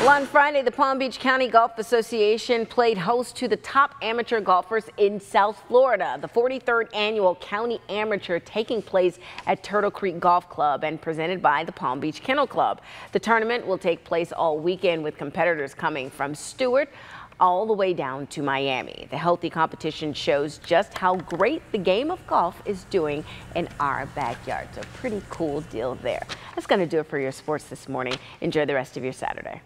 Well, on Friday, the Palm Beach County Golf Association played host to the top amateur golfers in South Florida. The 43rd annual County Amateur taking place at Turtle Creek Golf Club and presented by the Palm Beach Kennel Club. The tournament will take place all weekend with competitors coming from Stewart all the way down to Miami. The healthy competition shows just how great the game of golf is doing in our backyard. So pretty cool deal there. That's going to do it for your sports this morning. Enjoy the rest of your Saturday.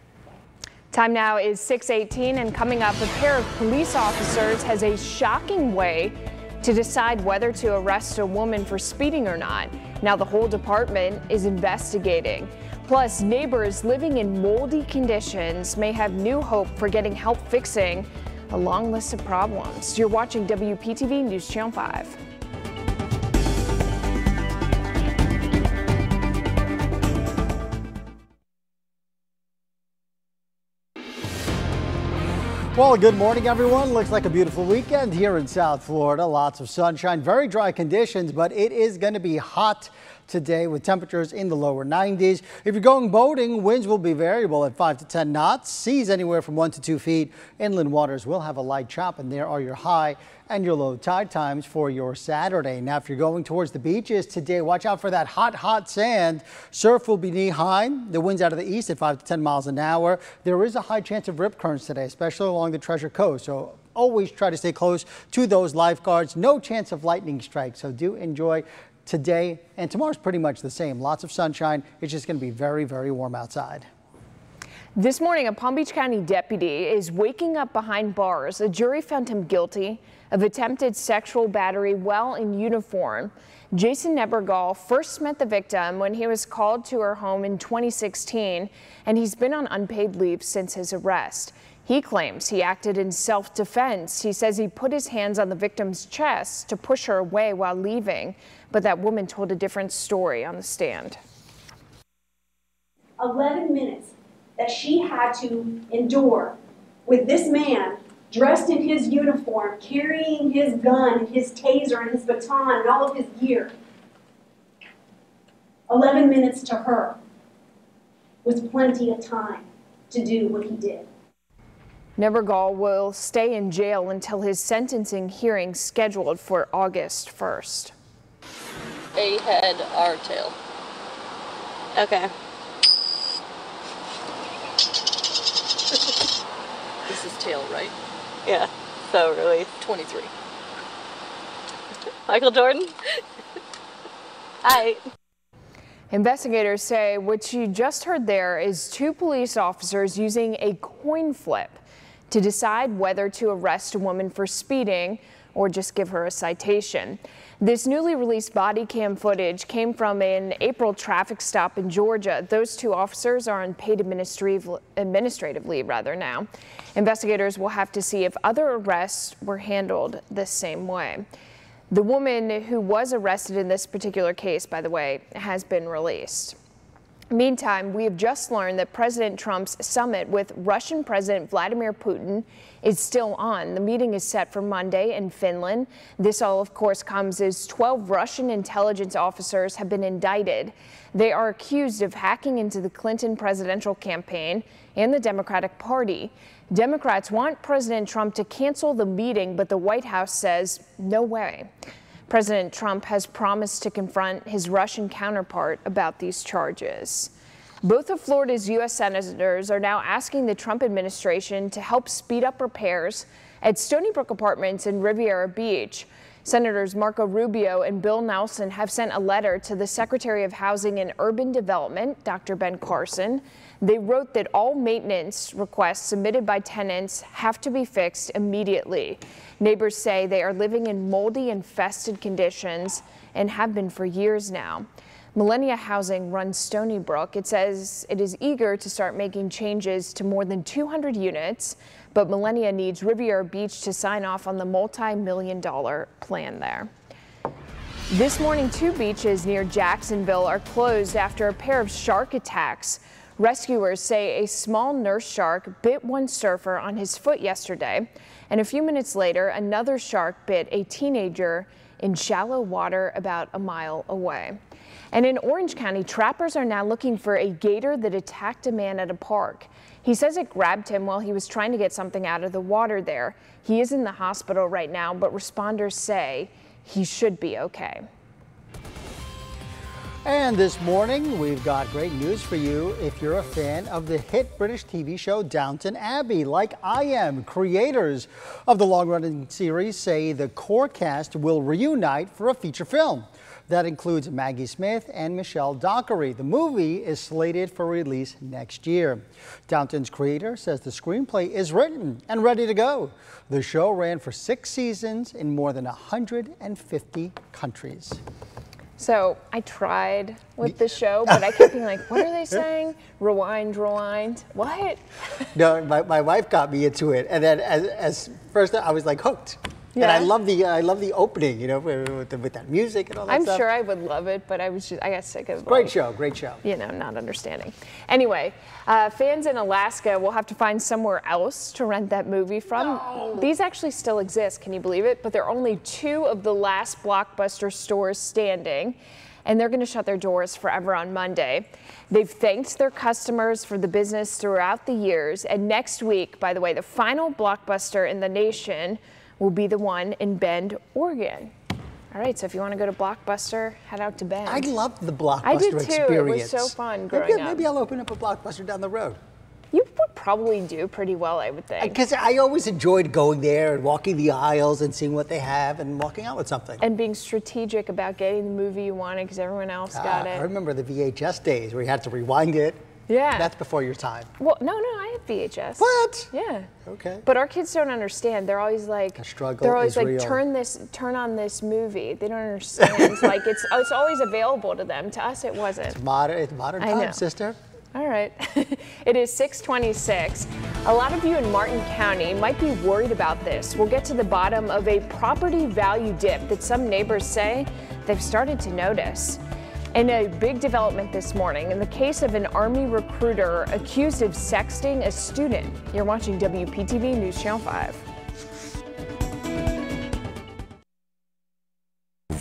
Time now is 6:18, and coming up, a pair of police officers has a shocking way to decide whether to arrest a woman for speeding or not. Now the whole department is investigating. Plus, neighbors living in moldy conditions may have new hope for getting help fixing a long list of problems. You're watching WPTV News Channel 5. Well, good morning, everyone. Looks like a beautiful weekend here in South Florida. Lots of sunshine, very dry conditions, but it is going to be hot today with temperatures in the lower 90s. If you're going boating, winds will be variable at 5 to 10 knots. Seas anywhere from 1 to 2 feet. Inland waters will have a light chop, and there are your high and your low tide times for your Saturday. Now, if you're going towards the beaches today, watch out for that hot sand. Surf will be knee high. The winds out of the east at 5 to 10 miles an hour. There is a high chance of rip currents today, especially along the Treasure Coast. So always try to stay close to those lifeguards. No chance of lightning strikes. So do enjoy today, and tomorrow's pretty much the same. Lots of sunshine. It's just going to be very, very warm outside. This morning, a Palm Beach County deputy is waking up behind bars. A jury found him guilty of attempted sexual battery while in uniform. Jason Nebergall first met the victim when he was called to her home in 2016, and he's been on unpaid leave since his arrest. He claims he acted in self-defense. He says he put his hands on the victim's chest to push her away while leaving, but that woman told a different story on the stand. 11 minutes that she had to endure with this man dressed in his uniform, carrying his gun, his taser, and his baton, and all of his gear. 11 minutes to her was plenty of time to do what he did. Nebergall will stay in jail until his sentencing hearing scheduled for August 1st. A head, R tail. Okay. This is tail, right? Yeah. So really, 23. Michael Jordan. Hi. Investigators say what you just heard there is two police officers using a coin flip to decide whether to arrest a woman for speeding or just give her a citation. This newly released body cam footage came from an April traffic stop in Georgia. Those two officers are on paid administrative leave now. Investigators will have to see if other arrests were handled the same way. The woman who was arrested in this particular case, by the way, has been released. Meantime, we have just learned that President Trump's summit with Russian President Vladimir Putin is still on. The meeting is set for Monday in Finland. This all, of course, comes as 12 Russian intelligence officers have been indicted. They are accused of hacking into the Clinton presidential campaign and the Democratic Party. Democrats want President Trump to cancel the meeting, but the White House says no way. President Trump has promised to confront his Russian counterpart about these charges. Both of Florida's U.S. senators are now asking the Trump administration to help speed up repairs at Stony Brook Apartments in Riviera Beach. Senators Marco Rubio and Bill Nelson have sent a letter to the Secretary of Housing and Urban Development, Dr. Ben Carson. They wrote that all maintenance requests submitted by tenants have to be fixed immediately. Neighbors say they are living in moldy, infested conditions and have been for years now. Millennia Housing runs Stony Brook. It says it is eager to start making changes to more than 200 units, but Millennia needs Riviera Beach to sign off on the multi-million-dollar plan there. This morning, two beaches near Jacksonville are closed after a pair of shark attacks. Rescuers say a small nurse shark bit one surfer on his foot yesterday, and a few minutes later, another shark bit a teenager in shallow water about a mile away. And in Orange County, trappers are now looking for a gator that attacked a man at a park. He says it grabbed him while he was trying to get something out of the water there. He is in the hospital right now, but responders say he should be okay. And this morning, we've got great news for you if you're a fan of the hit British TV show Downton Abbey, like I am. Creators of the long-running series say the core cast will reunite for a feature film. That includes Maggie Smith and Michelle Dockery. The movie is slated for release next year. Downton's creator says the screenplay is written and ready to go. The show ran for 6 seasons in more than 150 countries. So I tried with the show, but I kept being like, what are they saying? Rewind, rewind. What? No, my wife got me into it. And then as first I was like hooked. Yeah. And I love the opening, you know, with that music and all that stuff. I'm sure I would love it, but I got sick of it. Great show. You know, not understanding. Anyway, fans in Alaska will have to find somewhere else to rent that movie from. No. These actually still exist, can you believe it? But they're only 2 of the last Blockbuster stores standing, and they're going to shut their doors forever on Monday. They've thanked their customers for the business throughout the years, and next week, by the way, the final Blockbuster in the nation will be the one in Bend, Oregon. All right, so if you want to go to Blockbuster, head out to Bend. I loved the Blockbuster I did too. experience. It was so fun growing up. Maybe I'll open up a Blockbuster down the road. You would probably do pretty well, I would think. Because I always enjoyed going there and walking the aisles and seeing what they have and walking out with something. And being strategic about getting the movie you wanted because everyone else got it. I remember the VHS days where you had to rewind it. Yeah. That's before your time. Well, no, I had VHS. What? Yeah. Okay. But our kids don't understand. They're always like, the struggle they're always is like, real. turn on this movie. They don't understand. Like it's always available to them. To us, it wasn't. It's modern times, sister. All right. It is 6:26. A lot of you in Martin County might be worried about this. We'll get to the bottom of a property value dip that some neighbors say they've started to notice. And a big development this morning in the case of an Army recruiter accused of sexting a student. You're watching WPTV News Channel 5.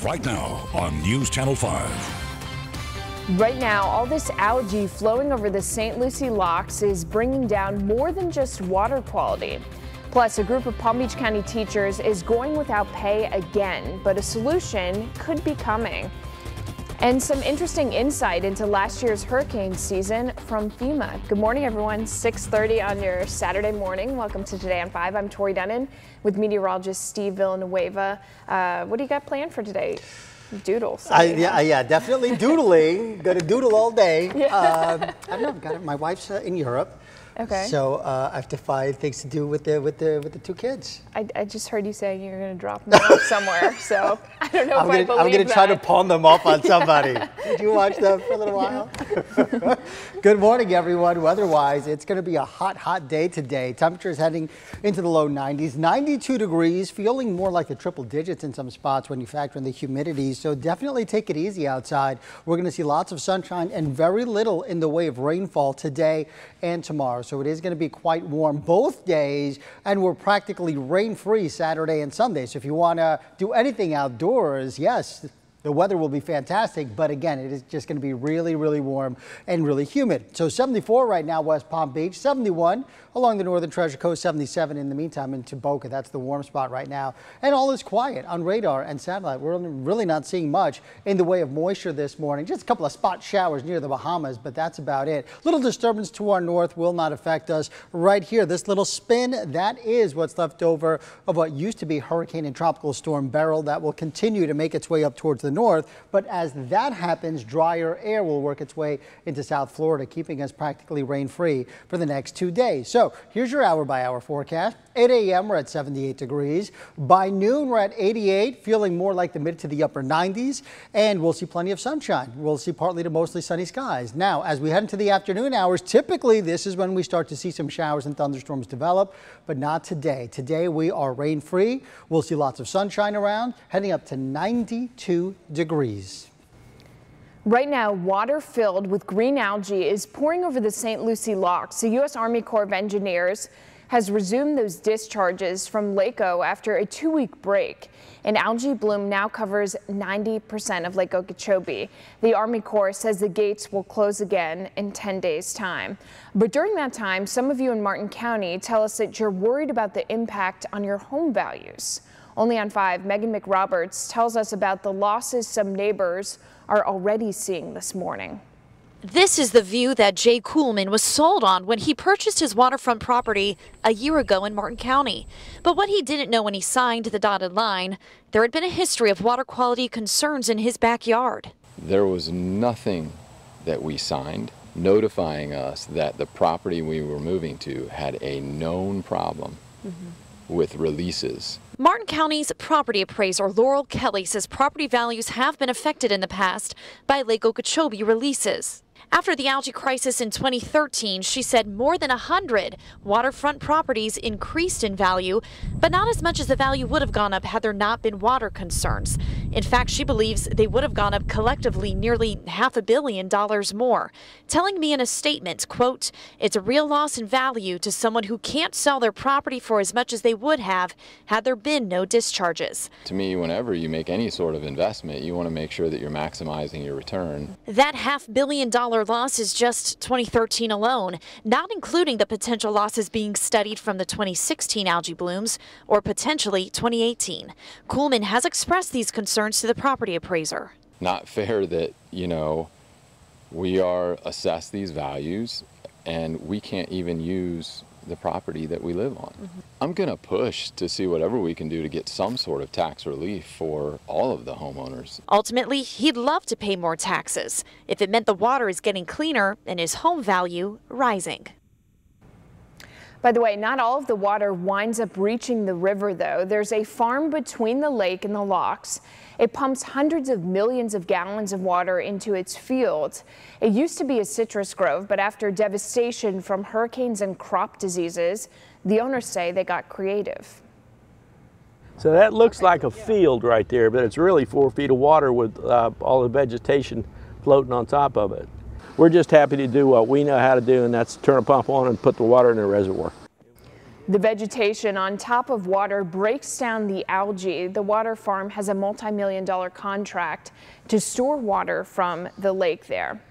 Right now on News Channel 5. Right now, all this algae flowing over the St. Lucie locks is bringing down more than just water quality. Plus, a group of Palm Beach County teachers is going without pay again, but a solution could be coming. And some interesting insight into last year's hurricane season from FEMA. Good morning, everyone. 6:30 on your Saturday morning. Welcome to Today on 5. I'm Tori Dunnan with meteorologist Steve Villanueva. What do you got planned for today? Doodle. Yeah, definitely doodling. Gonna doodle all day. Yeah. I don't know. My wife's in Europe. Okay. So I have to find things to do with the 2 kids. I just heard you saying you're going to drop them off somewhere, so I don't know if I believe I'm going to try to pawn them off on somebody. Did you watch them for a little while? Good morning, everyone. Weather-wise, it's going to be a hot day today. Temperatures heading into the low 90s, 92 degrees, feeling more like the triple digits in some spots when you factor in the humidity. So definitely take it easy outside. We're going to see lots of sunshine and very little in the way of rainfall today and tomorrow. So it is going to be quite warm both days, and we're practically rain-free Saturday and Sunday. So if you want to do anything outdoors, yes, the weather will be fantastic, but again, it is just going to be really, really warm and really humid. So 74 right now, West Palm Beach, 71 along the northern Treasure Coast, 77 in the meantime into Boca. That's the warm spot right now. And all is quiet on radar and satellite. We're really not seeing much in the way of moisture this morning. Just a couple of spot showers near the Bahamas, but that's about it. Little disturbance to our north will not affect us. Right here, this little spin, that is what's left over of what used to be Hurricane and Tropical Storm Beryl. That will continue to make its way up towards the north. But as that happens, drier air will work its way into South Florida, keeping us practically rain-free for the next 2 days. So here's your hour-by-hour forecast. 8 a.m. we're at 78 degrees. By noon, we're at 88, feeling more like the mid to the upper 90s, and we'll see plenty of sunshine. We'll see partly to mostly sunny skies. Now, as we head into the afternoon hours, typically this is when we start to see some showers and thunderstorms develop, but not today. Today we are rain-free. We'll see lots of sunshine around, heading up to 92 degrees. Right now, water filled with green algae is pouring over the St. Lucie locks. The U.S. Army Corps of Engineers has resumed those discharges from Lake O after a 2-week break. An algae bloom now covers 90% of Lake Okeechobee. The Army Corps says the gates will close again in 10 days' time. But during that time, some of you in Martin County tell us that you're worried about the impact on your home values. Only on 5, Megan McRoberts tells us about the losses some neighbors are already seeing this morning. This is the view that Jay Kuhlman was sold on when he purchased his waterfront property a year ago in Martin County. But what he didn't know when he signed the dotted line, there had been a history of water quality concerns in his backyard. There was nothing that we signed notifying us that the property we were moving to had a known problem with releases. Martin County's property appraiser Laurel Kelly says property values have been affected in the past by Lake Okeechobee releases. After the algae crisis in 2013, she said more than 100 waterfront properties increased in value, but not as much as the value would have gone up had there not been water concerns. In fact, she believes they would have gone up collectively nearly $500 million more, telling me in a statement, quote, "It's a real loss in value to someone who can't sell their property for as much as they would have had there been no discharges." To me, whenever you make any sort of investment, you want to make sure that you're maximizing your return. That $500 million loss is just 2013 alone, not including the potential losses being studied from the 2016 algae blooms or potentially 2018. Kuhlman has expressed these concerns to the property appraiser. Not fair that, we are assessed these values and we can't even use the property that we live on. I'm going to push to see whatever we can do to get some sort of tax relief for all of the homeowners. Ultimately, he'd love to pay more taxes if it meant the water is getting cleaner and his home value rising. By the way, not all of the water winds up reaching the river, though. There's a farm between the lake and the locks. It pumps hundreds of millions of gallons of water into its fields. It used to be a citrus grove, but after devastation from hurricanes and crop diseases, the owners say they got creative. So that looks like a field right there, but it's really 4 feet of water with all the vegetation floating on top of it. We're just happy to do what we know how to do, and that's turn a pump on and put the water in the reservoir. The vegetation on top of water breaks down the algae. The water farm has a multi-million-dollar contract to store water from the lake there.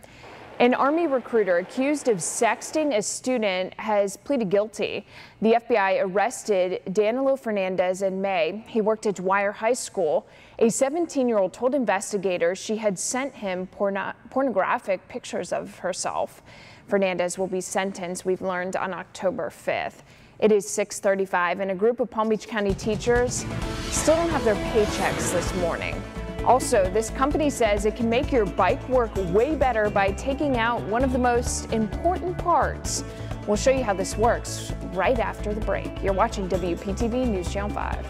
An Army recruiter accused of sexting a student has pleaded guilty. The FBI arrested Danilo Fernandez in May. He worked at Dwyer High School. A 17-year-old told investigators she had sent him pornographic pictures of herself. Fernandez will be sentenced, we've learned, on October 5th. It is 6:35, and a group of Palm Beach County teachers still don't have their paychecks this morning. Also, this company says it can make your bike work way better by taking out one of the most important parts. We'll show you how this works right after the break. You're watching WPTV News Channel 5.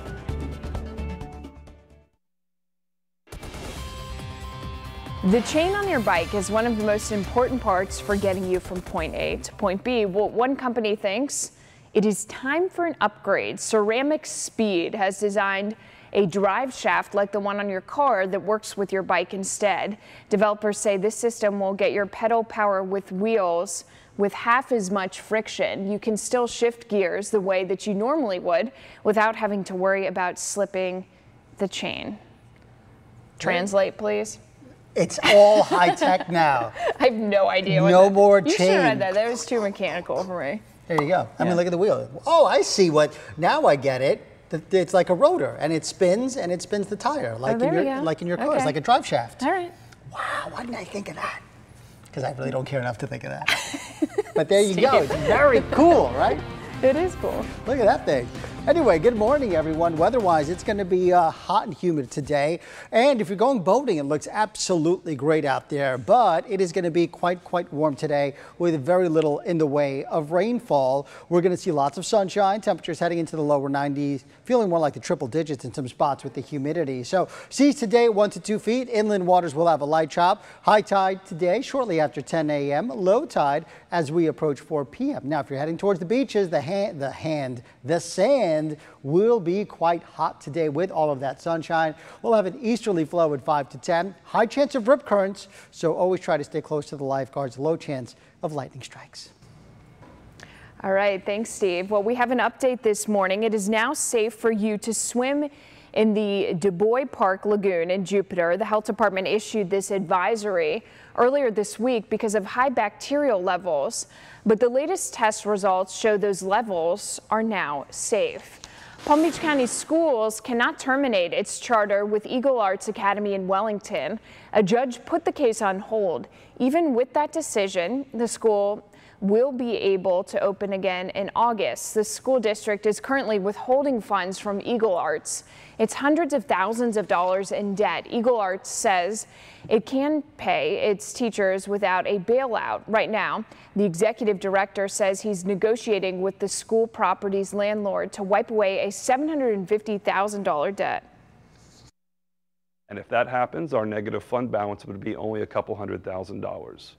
The chain on your bike is one of the most important parts for getting you from point A to point B. Well, one company thinks it is time for an upgrade. Ceramic Speed has designed a drive shaft like the one on your car that works with your bike instead. Developers say this system will get your pedal power with wheels with half as much friction. You can still shift gears the way that you normally would without having to worry about slipping the chain. Translate, please. It's all high tech now. I have no idea what No more chain. You should have read that. That was too mechanical for me. There you go. I mean, look at the wheel. Oh, I see what. Now I get it. It's like a rotor, and it spins the tire, like in your car. It's like a drive shaft. All right. Wow, why didn't I think of that? Because I really don't care enough to think of that. But there you go. It's very cool, right? It is cool. Look at that thing. Anyway, good morning, everyone. Weather-wise, it's going to be hot and humid today. And if you're going boating, it looks absolutely great out there. But it is going to be quite warm today with very little in the way of rainfall. We're going to see lots of sunshine. Temperatures heading into the lower 90s, feeling more like the triple digits in some spots with the humidity. So seas today 1 to 2 feet. Inland waters will have a light chop. High tide today shortly after 10 a.m. Low tide as we approach 4 p.m. Now, if you're heading towards the beaches, the sand will be quite hot today with all of that sunshine. We'll have an easterly flow at 5 to 10. High chance of rip currents, so always try to stay close to the lifeguards. Low chance of lightning strikes. All right, thanks, Steve. Well, we have an update this morning. It is now safe for you to swim in the Du Bois Park Lagoon in Jupiter. The health department issued this advisory earlier this week because of high bacterial levels, but the latest test results show those levels are now safe. Palm Beach County Schools cannot terminate its charter with Eagle Arts Academy in Wellington. A judge put the case on hold. Even with that decision, the school will be able to open again in August. The school district is currently withholding funds from Eagle Arts. It's hundreds of thousands of dollars in debt. Eagle Arts says it can pay its teachers without a bailout. Right now, the executive director says he's negotiating with the school property's landlord to wipe away a $750,000 debt. And if that happens, our negative fund balance would be only a couple $100,000.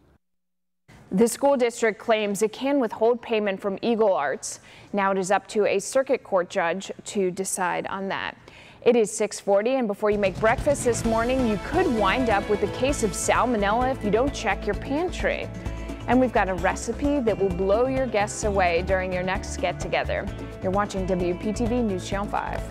The school district claims it can withhold payment from Eagle Arts. Now it is up to a circuit court judge to decide on that. It is 6:40, and before you make breakfast this morning, you could wind up with a case of salmonella if you don't check your pantry. And we've got a recipe that will blow your guests away during your next get-together. You're watching WPTV News Channel 5.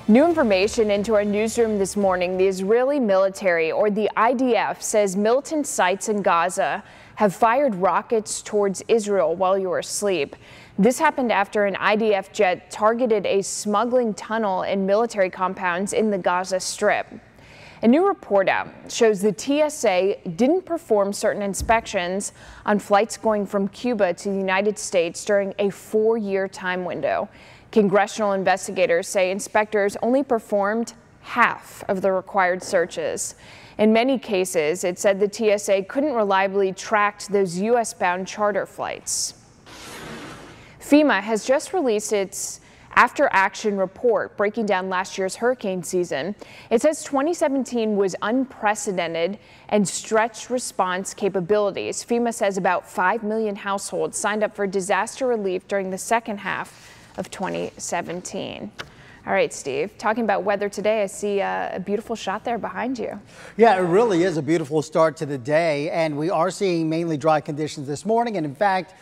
New information into our newsroom this morning. The Israeli military, or the IDF, says militant sites in Gaza have fired rockets towards Israel while you were asleep. This happened after an IDF jet targeted a smuggling tunnel in military compounds in the Gaza Strip. A new report out shows the TSA didn't perform certain inspections on flights going from Cuba to the United States during a 4-year time window. Congressional investigators say inspectors only performed half of the required searches. In many cases, it said the TSA couldn't reliably track those U.S.-bound charter flights. FEMA has just released its after-action report breaking down last year's hurricane season. It says 2017 was unprecedented and stretched response capabilities. FEMA says about 5 million households signed up for disaster relief during the second half of 2017. All right, Steve, talking about weather today, I see a beautiful shot there behind you. Yeah, it really is a beautiful start to the day, and we are seeing mainly dry conditions this morning. And in fact,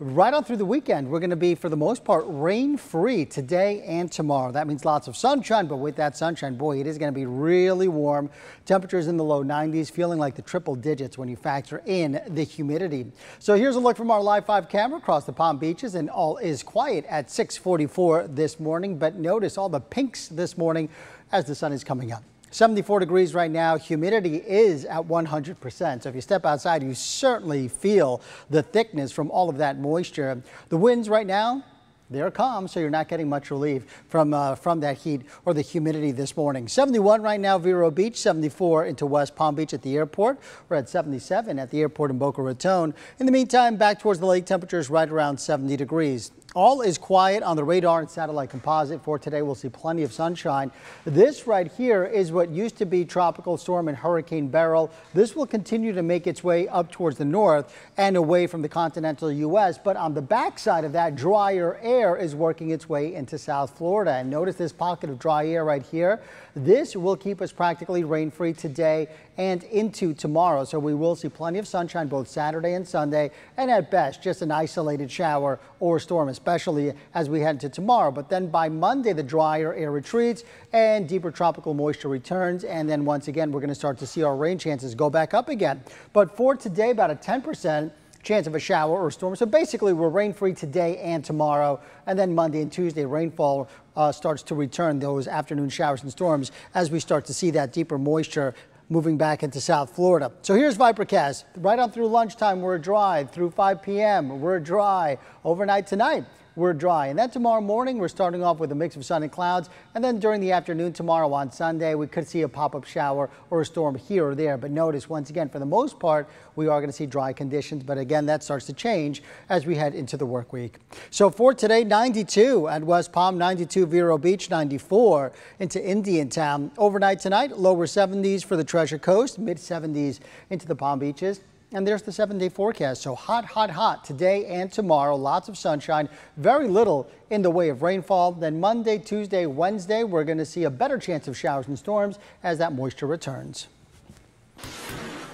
right on through the weekend, we're going to be, for the most part, rain-free today and tomorrow. That means lots of sunshine, but with that sunshine, boy, it is going to be really warm. Temperatures in the low 90s, feeling like the triple digits when you factor in the humidity. So here's a look from our Live 5 camera across the Palm Beaches, and all is quiet at 6:44 this morning. But notice all the pinks this morning as the sun is coming up. 74 degrees right now. Humidity is at 100%. So if you step outside, you certainly feel the thickness from all of that moisture. The winds right now, they're calm, so you're not getting much relief from that heat or the humidity this morning. 71 right now, Vero Beach, 74 into West Palm Beach at the airport. We're at 77 at the airport in Boca Raton. In the meantime, back towards the lake, temperatures right around 70 degrees. All is quiet on the radar and satellite composite for today. We'll see plenty of sunshine. This right here is what used to be Tropical Storm and Hurricane Beryl. This will continue to make its way up towards the north and away from the continental U.S. But on the backside of that, drier air is working its way into South Florida. And notice this pocket of dry air right here. This will keep us practically rain-free today and into tomorrow. So we will see plenty of sunshine both Saturday and Sunday, and at best just an isolated shower or storm, especially as we head into tomorrow. But then by Monday, the drier air retreats and deeper tropical moisture returns. And then once again, we're going to start to see our rain chances go back up again. But for today, about a 10% chance of a shower or storm. So basically, we're rain-free today and tomorrow. And then Monday and Tuesday, rainfall starts to return, those afternoon showers and storms, as we start to see that deeper moisture moving back into South Florida. So here's Vipercast. Right on through lunchtime, we're dry. Through 5 p.m., we're dry. Overnight tonight, we're dry. And then tomorrow morning, we're starting off with a mix of sun and clouds. And then during the afternoon tomorrow on Sunday, we could see a pop-up shower or a storm here or there. But notice, once again, for the most part, we are going to see dry conditions. But again, that starts to change as we head into the work week. So for today, 92 at West Palm, 92 Vero Beach, 94 into Indiantown. Overnight tonight, lower 70s for the Treasure Coast, mid 70s into the Palm Beaches. And there's the 7-day forecast. So hot, hot, hot today and tomorrow. Lots of sunshine, very little in the way of rainfall. Then Monday, Tuesday, Wednesday, we're going to see a better chance of showers and storms as that moisture returns.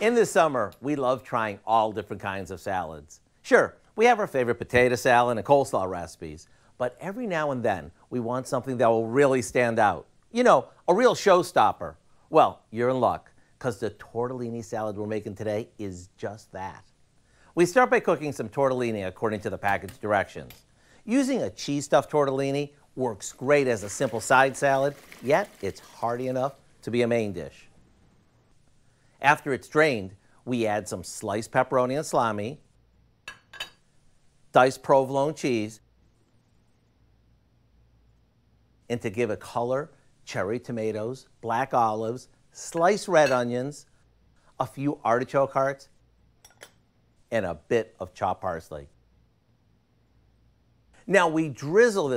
In the summer, we love trying all different kinds of salads. Sure, we have our favorite potato salad and coleslaw recipes, but every now and then we want something that will really stand out. You know, a real showstopper. Well, you're in luck, because the tortellini salad we're making today is just that. We start by cooking some tortellini according to the package directions. Using a cheese-stuffed tortellini works great as a simple side salad, yet it's hearty enough to be a main dish. After it's drained, we add some sliced pepperoni and salami, diced provolone cheese, and to give it color, cherry tomatoes, black olives, sliced red onions, a few artichoke hearts, and a bit of chopped parsley. Now we drizzle this